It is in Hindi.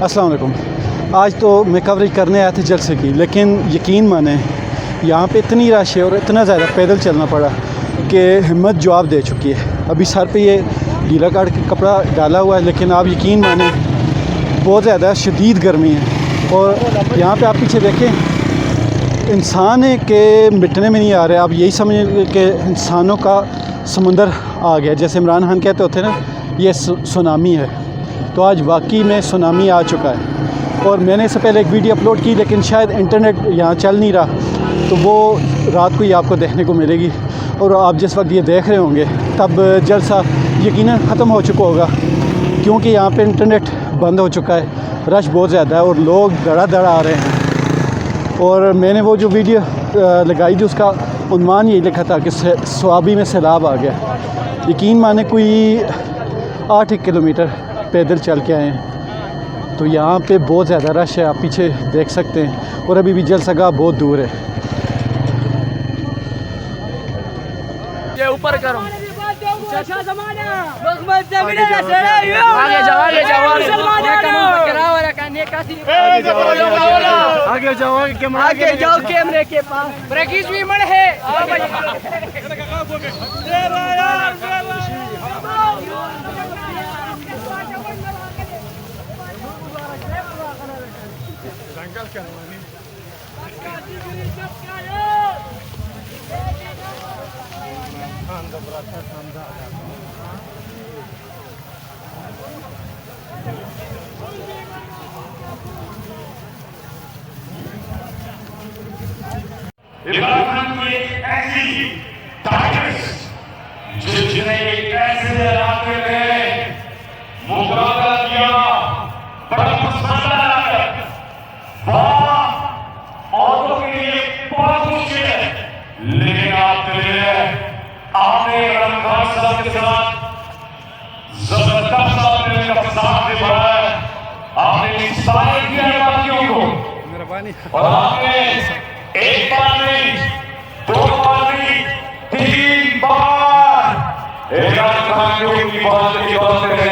अस्सलाम वालेकुम। आज तो मैं कवरेज करने आया था जलसे की, लेकिन यकीन माने यहाँ पे इतनी रश है और इतना ज़्यादा पैदल चलना पड़ा कि हिम्मत जवाब दे चुकी है। अभी सर पे ये गीला काट के कपड़ा डाला हुआ है, लेकिन आप यकीन माने बहुत ज़्यादा शदीद गर्मी है। और यहाँ पे आप पीछे देखें, इंसान है कि मिटने में नहीं आ रहे। आप यही समझें कि इंसानों का समंदर आ गया, जैसे इमरान खान कहते होते ना, ये सुनामी है। तो आज वाकई में सुनामी आ चुका है। और मैंने इससे पहले एक वीडियो अपलोड की, लेकिन शायद इंटरनेट यहाँ चल नहीं रहा, तो वो रात को ही आपको देखने को मिलेगी। और आप जिस वक्त ये देख रहे होंगे तब जलसा यकीनन ख़त्म हो चुका होगा, क्योंकि यहाँ पे इंटरनेट बंद हो चुका है। रश बहुत ज़्यादा है और लोग धड़ा आ रहे हैं। और मैंने वो जो वीडियो लगाई थी उसका उन्वान यही लिखा था कि स्वाबी में सैलाब आ गया। यकीन माने कोई 8 किलोमीटर पैदल चल के आए हैं। तो यहाँ पे बहुत ज़्यादा रश है, आप पीछे देख सकते हैं। और अभी भी जलसगाह बहुत दूर है। ये ऊपर करो, आगे जाओ कैमरे के पास। ब्रेकिज भी मर है। इमरान खान की एक ऐसी टाइगर्स जिसने एक ऐसे इलाके में मुकाबला किया, बड़ा मसला है, औरतों के लिए बहुत मुश्किल है, लेकिन आपके लिए आपने इमरान खान साहब के साथ जबरदस्त आपने उनका साथ निभाया, आपने इंस्पायर किया बाकियों को। और आपने एक बार नहीं, 2 बार नहीं, 3 बार इमरान खान को उनकी बात की बात करने